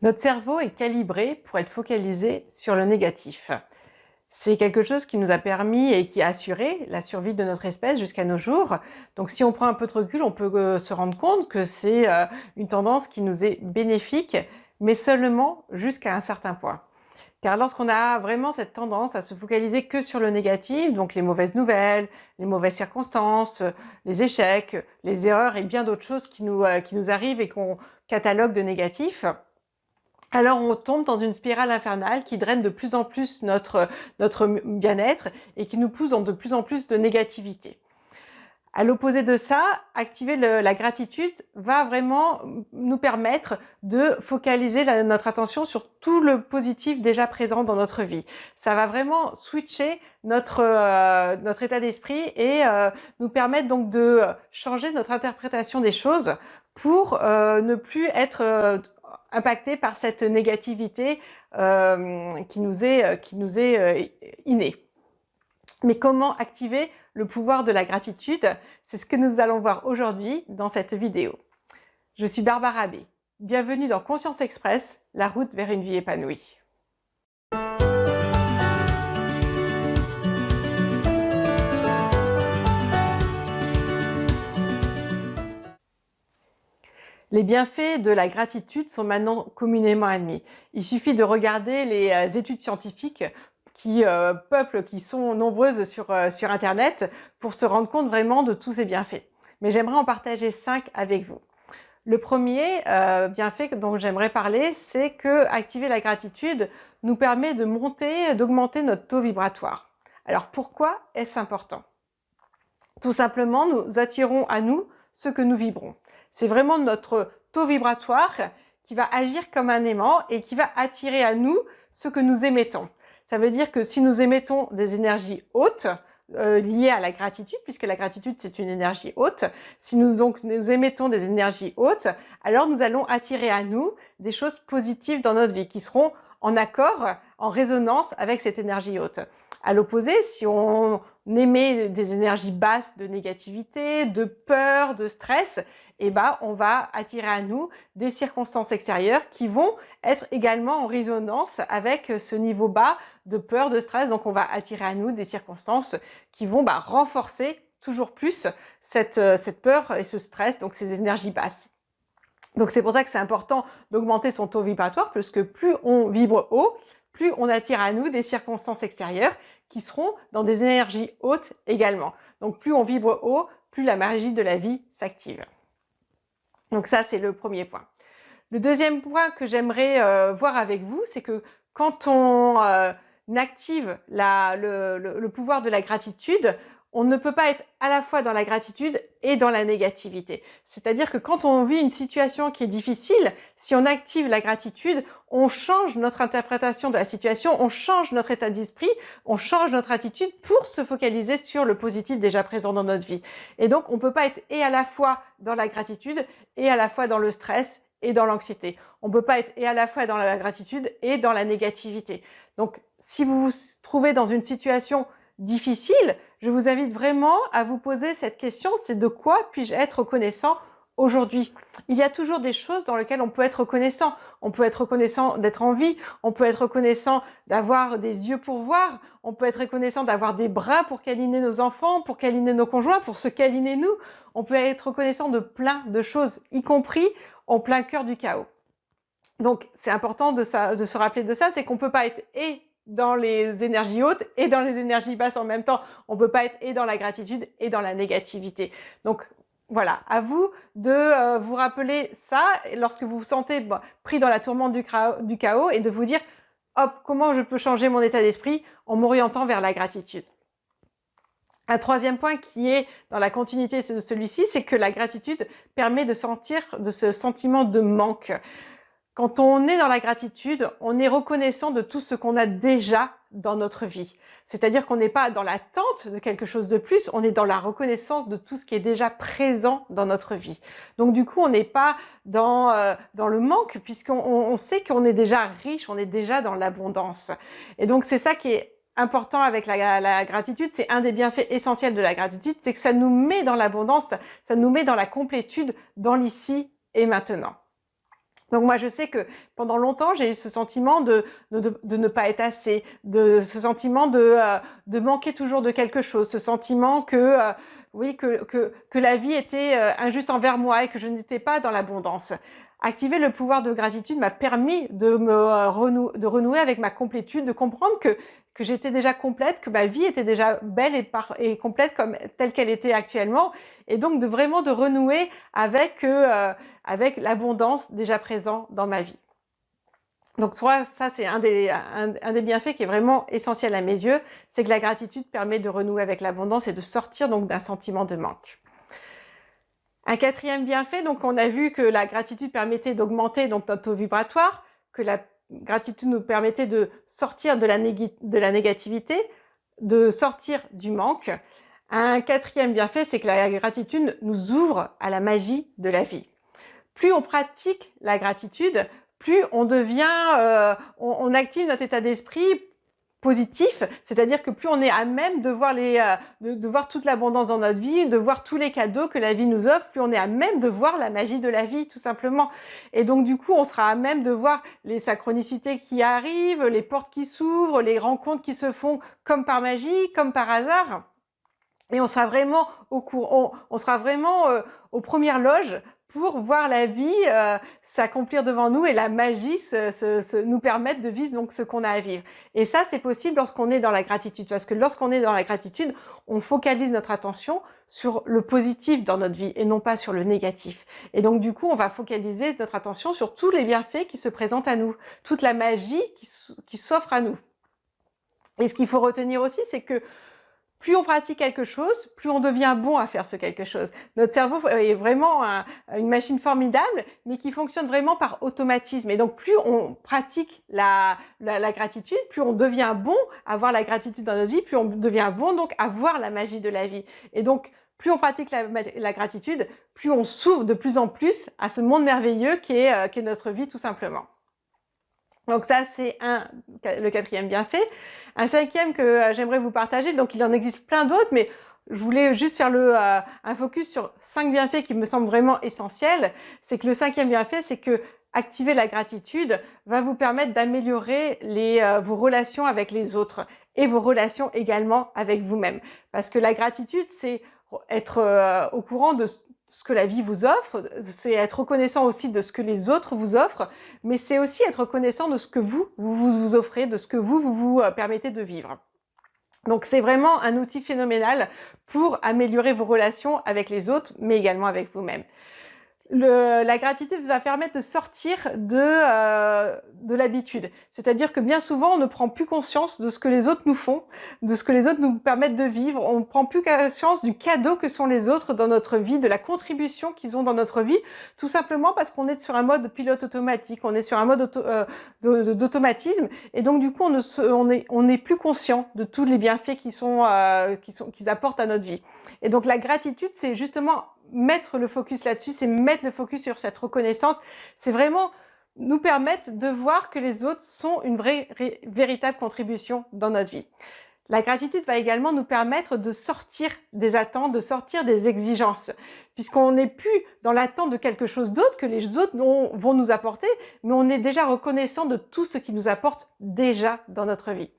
Notre cerveau est calibré pour être focalisé sur le négatif. C'est quelque chose qui nous a permis et qui a assuré la survie de notre espèce jusqu'à nos jours. Donc si on prend un peu de recul, on peut se rendre compte que c'est une tendance qui nous est bénéfique, mais seulement jusqu'à un certain point. Car lorsqu'on a vraiment cette tendance à se focaliser que sur le négatif, donc les mauvaises nouvelles, les mauvaises circonstances, les échecs, les erreurs et bien d'autres choses qui nous arrivent et qu'on catalogue de négatifs, alors on tombe dans une spirale infernale qui draine de plus en plus notre bien-être et qui nous pousse dans de plus en plus de négativité. À l'opposé de ça, activer la gratitude va vraiment nous permettre de focaliser notre attention sur tout le positif déjà présent dans notre vie. Ça va vraiment switcher notre état d'esprit et nous permettre donc de changer notre interprétation des choses pour ne plus être impacté par cette négativité qui nous est innée. Mais comment activer le pouvoir de la gratitude? C'est ce que nous allons voir aujourd'hui dans cette vidéo. Je suis Barbara B. Bienvenue dans Conscience Express, la route vers une vie épanouie. Les bienfaits de la gratitude sont maintenant communément admis. Il suffit de regarder les études scientifiques qui sont nombreuses sur Internet pour se rendre compte vraiment de tous ces bienfaits. Mais j'aimerais en partager 5 avec vous. Le premier bienfait dont j'aimerais parler, c'est que activer la gratitude nous permet d'augmenter notre taux vibratoire. Alors pourquoi est-ce important? Tout simplement, nous attirons à nous ce que nous vibrons. C'est vraiment notre taux vibratoire qui va agir comme un aimant et qui va attirer à nous ce que nous émettons. Ça veut dire que si nous émettons des énergies hautes, liées à la gratitude, puisque la gratitude c'est une énergie haute, si nous émettons des énergies hautes, alors nous allons attirer à nous des choses positives dans notre vie qui seront en accord, en résonance avec cette énergie haute. À l'opposé, si on émet des énergies basses de négativité, de peur, de stress, eh ben, on va attirer à nous des circonstances extérieures qui vont être également en résonance avec ce niveau bas de peur, de stress. Donc, on va attirer à nous des circonstances qui vont renforcer toujours plus cette peur et ce stress, donc ces énergies basses. Donc, c'est pour ça que c'est important d'augmenter son taux vibratoire, parce que plus on vibre haut, plus on attire à nous des circonstances extérieures qui seront dans des énergies hautes également. Donc, plus on vibre haut, plus la magie de la vie s'active. Donc ça, c'est le premier point. Le deuxième point que j'aimerais voir avec vous, c'est que quand on active le pouvoir de la gratitude, on ne peut pas être à la fois dans la gratitude et dans la négativité. C'est-à-dire que quand on vit une situation qui est difficile, si on active la gratitude, on change notre interprétation de la situation, on change notre état d'esprit, on change notre attitude pour se focaliser sur le positif déjà présent dans notre vie. Et donc, on ne peut pas être et à la fois dans la gratitude et à la fois dans le stress et dans l'anxiété. On ne peut pas être et à la fois dans la gratitude et dans la négativité. Donc, si vous vous trouvez dans une situation difficile, je vous invite vraiment à vous poser cette question, c'est de quoi puis-je être reconnaissant aujourd'hui? Il y a toujours des choses dans lesquelles on peut être reconnaissant. On peut être reconnaissant d'être en vie, on peut être reconnaissant d'avoir des yeux pour voir, on peut être reconnaissant d'avoir des bras pour câliner nos enfants, pour câliner nos conjoints, pour se câliner nous. On peut être reconnaissant de plein de choses, y compris en plein cœur du chaos. Donc, c'est important de se rappeler de ça, c'est qu'on ne peut pas être et dans les énergies hautes et dans les énergies basses en même temps. On ne peut pas être et dans la gratitude et dans la négativité. Donc, voilà, à vous de vous rappeler ça lorsque vous vous sentez pris dans la tourmente du chaos et de vous dire, hop, comment je peux changer mon état d'esprit en m'orientant vers la gratitude. Un troisième point qui est dans la continuité de celui-ci, c'est que la gratitude permet de sentir de ce sentiment de manque. Quand on est dans la gratitude, on est reconnaissant de tout ce qu'on a déjà dans notre vie. C'est-à-dire qu'on n'est pas dans l'attente de quelque chose de plus, on est dans la reconnaissance de tout ce qui est déjà présent dans notre vie. Donc du coup, on n'est pas dans le manque, puisqu'on sait qu'on est déjà riche, on est déjà dans l'abondance. Et donc c'est ça qui est important avec la gratitude, c'est un des bienfaits essentiels de la gratitude, c'est que ça nous met dans l'abondance, ça nous met dans la complétude, dans l'ici et maintenant. Donc moi, je sais que pendant longtemps, j'ai eu ce sentiment de ne pas être assez, de ce sentiment de manquer toujours de quelque chose, ce sentiment oui, que la vie était injuste envers moi et que je n'étais pas dans l'abondance. Activer le pouvoir de gratitude m'a permis de renouer avec ma complétude, de comprendre que j'étais déjà complète, que ma vie était déjà belle et complète comme telle qu'elle était actuellement, et donc vraiment de renouer avec l'abondance déjà présente dans ma vie. Donc ça c'est un des bienfaits qui est vraiment essentiel à mes yeux, c'est que la gratitude permet de renouer avec l'abondance et de sortir donc d'un sentiment de manque. Un quatrième bienfait, donc on a vu que la gratitude permettait d'augmenter donc notre taux vibratoire, que la gratitude nous permettait de sortir de la négativité, de sortir du manque. Un quatrième bienfait, c'est que la gratitude nous ouvre à la magie de la vie. Plus on pratique la gratitude, plus on on active notre état d'esprit positif, c'est-à-dire que plus on est à même de voir de voir toute l'abondance dans notre vie, de voir tous les cadeaux que la vie nous offre, plus on est à même de voir la magie de la vie, tout simplement. Et donc du coup, on sera à même de voir les synchronicités qui arrivent, les portes qui s'ouvrent, les rencontres qui se font comme par magie, comme par hasard. Et on sera vraiment on sera vraiment aux premières loges pour voir la vie s'accomplir devant nous et la magie nous permettre de vivre donc ce qu'on a à vivre. Et ça, c'est possible lorsqu'on est dans la gratitude, parce que lorsqu'on est dans la gratitude, on focalise notre attention sur le positif dans notre vie et non pas sur le négatif. Et donc du coup, on va focaliser notre attention sur tous les bienfaits qui se présentent à nous, toute la magie qui s'offre à nous. Et ce qu'il faut retenir aussi, c'est que plus on pratique quelque chose, plus on devient bon à faire ce quelque chose. Notre cerveau est vraiment une machine formidable, mais qui fonctionne vraiment par automatisme. Et donc, plus on pratique la gratitude, plus on devient bon à voir la gratitude dans notre vie, plus on devient bon donc à voir la magie de la vie. Et donc, plus on pratique la gratitude, plus on s'ouvre de plus en plus à ce monde merveilleux qui est notre vie tout simplement. Donc ça, c'est le quatrième bienfait. Un cinquième que j'aimerais vous partager, donc il en existe plein d'autres, mais je voulais juste faire un focus sur 5 bienfaits qui me semblent vraiment essentiels. C'est que le cinquième bienfait, c'est que activer la gratitude va vous permettre d'améliorer vos relations avec les autres et vos relations également avec vous-même. Parce que la gratitude, c'est être au courant de ce que la vie vous offre, c'est être reconnaissant aussi de ce que les autres vous offrent, mais c'est aussi être reconnaissant de ce que vous offrez, de ce que vous permettez de vivre. Donc c'est vraiment un outil phénoménal pour améliorer vos relations avec les autres, mais également avec vous-même. La gratitude va permettre de sortir de l'habitude. C'est-à-dire que bien souvent, on ne prend plus conscience de ce que les autres nous font, de ce que les autres nous permettent de vivre. On ne prend plus conscience du cadeau que sont les autres dans notre vie, de la contribution qu'ils ont dans notre vie, tout simplement parce qu'on est sur un mode pilote automatique, on est sur un mode d'automatisme, et donc du coup, on n'est plus conscient de tous les bienfaits qu'ils apportent à notre vie. Et donc la gratitude, c'est justement mettre le focus là-dessus, c'est mettre le focus sur cette reconnaissance, c'est vraiment nous permettre de voir que les autres sont une véritable contribution dans notre vie. La gratitude va également nous permettre de sortir des attentes, de sortir des exigences, puisqu'on n'est plus dans l'attente de quelque chose d'autre que les autres vont nous apporter, mais on est déjà reconnaissant de tout ce qu'ils nous apportent déjà dans notre vie.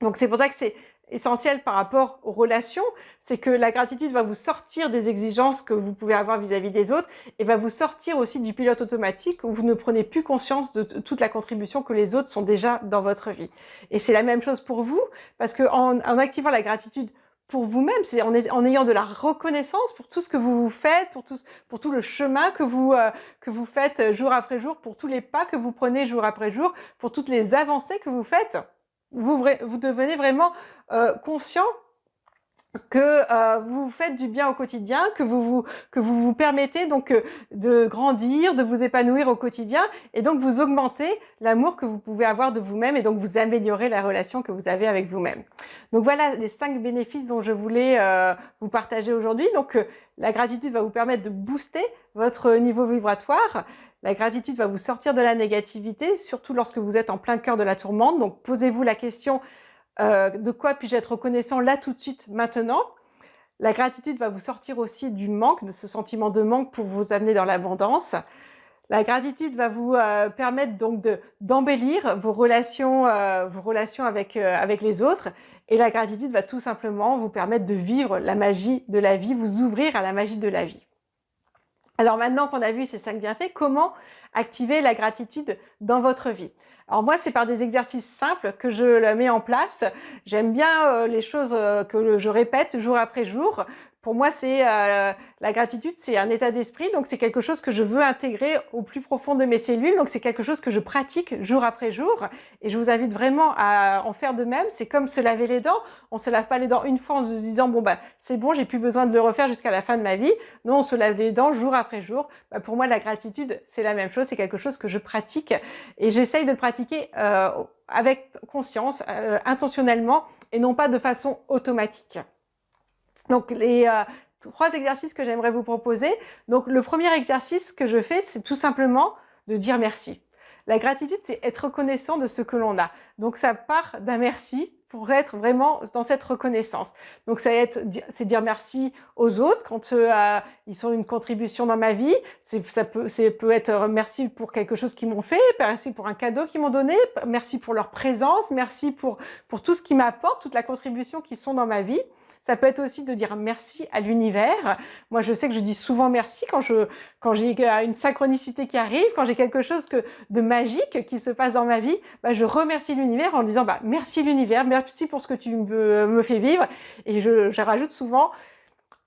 Donc c'est pour ça que c'est essentiel par rapport aux relations, c'est que la gratitude va vous sortir des exigences que vous pouvez avoir vis-à-vis des autres et va vous sortir aussi du pilote automatique où vous ne prenez plus conscience de toute la contribution que les autres sont déjà dans votre vie. Et c'est la même chose pour vous, parce que en activant la gratitude pour vous-même, c'est en ayant de la reconnaissance pour tout ce que vous faites, pour tout le chemin que vous faites jour après jour, pour tous les pas que vous prenez jour après jour, pour toutes les avancées que vous faites. Vous devenez vraiment conscient que vous faites du bien au quotidien, que vous permettez donc de grandir, de vous épanouir au quotidien, et donc vous augmentez l'amour que vous pouvez avoir de vous-même, et donc vous améliorez la relation que vous avez avec vous-même. Donc voilà les 5 bénéfices dont je voulais vous partager aujourd'hui. Donc la gratitude va vous permettre de booster votre niveau vibratoire. La gratitude va vous sortir de la négativité, surtout lorsque vous êtes en plein cœur de la tourmente. Donc posez-vous la question de quoi puis-je être reconnaissant là tout de suite, maintenant. La gratitude va vous sortir aussi du manque, de ce sentiment de manque pour vous amener dans l'abondance. La gratitude va vous permettre donc d'embellir vos relations avec les autres. Et la gratitude va tout simplement vous permettre de vivre la magie de la vie, vous ouvrir à la magie de la vie. Alors maintenant qu'on a vu ces 5 bienfaits, comment activer la gratitude dans votre vie? Alors moi, c'est par des exercices simples que je le mets en place. J'aime bien les choses que je répète jour après jour. Pour moi, la gratitude, c'est un état d'esprit, donc c'est quelque chose que je veux intégrer au plus profond de mes cellules. Donc c'est quelque chose que je pratique jour après jour, et je vous invite vraiment à en faire de même. C'est comme se laver les dents. On se lave pas les dents une fois en se disant bon bah c'est bon, j'ai plus besoin de le refaire jusqu'à la fin de ma vie. Non, on se lave les dents jour après jour. Bah, pour moi, la gratitude, c'est la même chose. C'est quelque chose que je pratique, et j'essaye de le pratiquer avec conscience, intentionnellement, et non pas de façon automatique. Donc les 3 exercices que j'aimerais vous proposer. Donc le premier exercice que je fais, c'est tout simplement de dire merci. La gratitude, c'est être reconnaissant de ce que l'on a. Donc ça part d'un merci pour être vraiment dans cette reconnaissance. Donc c'est dire merci aux autres quand ils sont une contribution dans ma vie. Ça peut être merci pour quelque chose qu'ils m'ont fait, merci pour un cadeau qu'ils m'ont donné, merci pour leur présence, merci pour tout ce qu'ils m'apportent, toute la contribution qu'ils sont dans ma vie. Ça peut être aussi de dire merci à l'univers. Moi, je sais que je dis souvent merci quand j'ai une synchronicité qui arrive, quand j'ai quelque chose de magique qui se passe dans ma vie. Bah, je remercie l'univers en disant merci l'univers, merci pour ce que tu me fais vivre. Et je rajoute souvent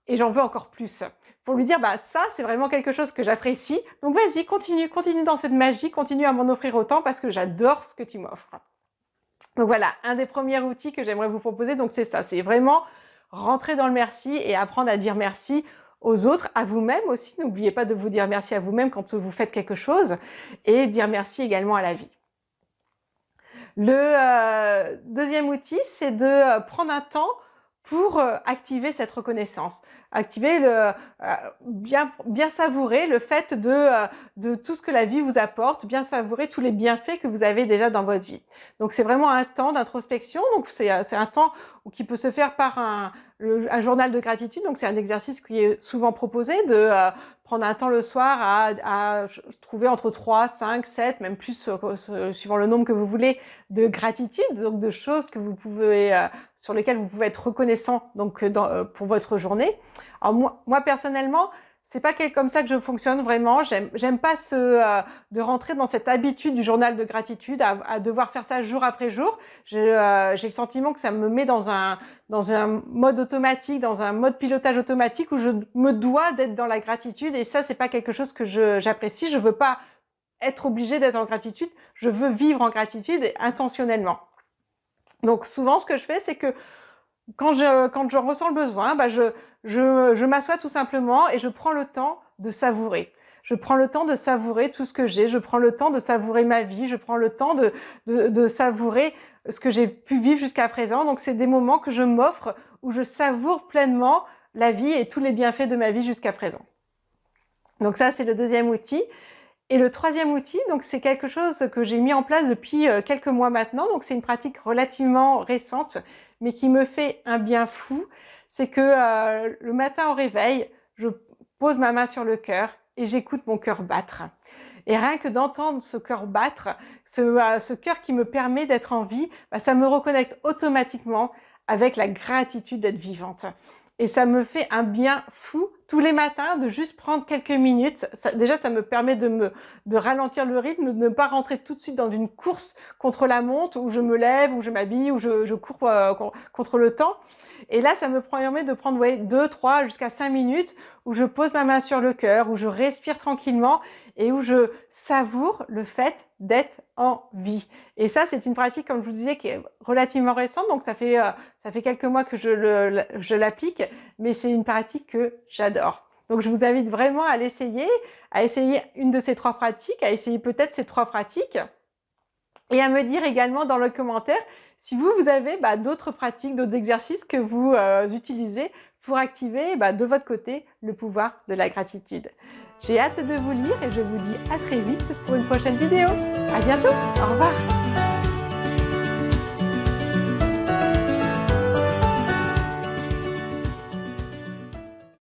et j'en veux encore plus. Pour lui dire ça, c'est vraiment quelque chose que j'apprécie. Donc vas-y, continue dans cette magie, continue à m'en offrir autant parce que j'adore ce que tu m'offres. Donc voilà, un des premiers outils que j'aimerais vous proposer. Donc c'est ça, c'est vraiment rentrer dans le merci et apprendre à dire merci aux autres, à vous-même aussi. N'oubliez pas de vous dire merci à vous-même quand vous faites quelque chose, et dire merci également à la vie. Le deuxième outil, c'est de prendre un temps pour activer cette reconnaissance. Activer bien savourer le fait de tout ce que la vie vous apporte, bien savourer tous les bienfaits que vous avez déjà dans votre vie. Donc c'est vraiment un temps d'introspection, donc c'est un temps qui peut se faire par un journal de gratitude. Donc c'est un exercice qui est souvent proposé de prendre un temps le soir à trouver entre 3, 5, 7, même plus suivant le nombre que vous voulez, de gratitude, donc de choses que vous pouvez sur lesquelles vous pouvez être reconnaissant donc pour votre journée. Alors moi personnellement, c'est pas comme ça que je fonctionne vraiment. J'aime pas de rentrer dans cette habitude du journal de gratitude à devoir faire ça jour après jour. J'ai le sentiment que ça me met dans un mode automatique, dans un mode pilotage automatique où je me dois d'être dans la gratitude, et ça c'est pas quelque chose que j'apprécie. Je veux pas être obligée d'être en gratitude. Je veux vivre en gratitude intentionnellement. Donc souvent ce que je fais, c'est que quand je ressens le besoin, je m'assois tout simplement et je prends le temps de savourer. Je prends le temps de savourer tout ce que j'ai, je prends le temps de savourer ma vie, je prends le temps de savourer ce que j'ai pu vivre jusqu'à présent. Donc c'est des moments que je m'offre où je savoure pleinement la vie et tous les bienfaits de ma vie jusqu'à présent. Donc ça, c'est le deuxième outil. Et le troisième outil, donc c'est quelque chose que j'ai mis en place depuis quelques mois maintenant. Donc c'est une pratique relativement récente, mais qui me fait un bien fou. C'est que le matin au réveil, je pose ma main sur le cœur et j'écoute mon cœur battre. Et rien que d'entendre ce cœur battre, ce cœur qui me permet d'être en vie, ça me reconnecte automatiquement avec la gratitude d'être vivante. Et ça me fait un bien fou tous les matins de juste prendre quelques minutes. Déjà, ça me permet de ralentir le rythme, de ne pas rentrer tout de suite dans une course contre la montre où je me lève, où je m'habille, où je cours contre le temps. Et là, ça me permet de prendre 2, 3, jusqu'à 5 minutes où je pose ma main sur le cœur, où je respire tranquillement et où je savoure le fait d'être en vie. Et ça, c'est une pratique, comme je vous disais, qui est relativement récente. Donc, ça fait quelques mois que je l'applique, mais c'est une pratique que j'adore. Donc, je vous invite vraiment à l'essayer, à essayer une de ces 3 pratiques, à essayer peut-être ces 3 pratiques, et à me dire également dans le commentaire si vous avez d'autres pratiques, d'autres exercices que vous utilisez pour activer de votre côté le pouvoir de la gratitude. J'ai hâte de vous lire et je vous dis à très vite pour une prochaine vidéo. À bientôt, au revoir.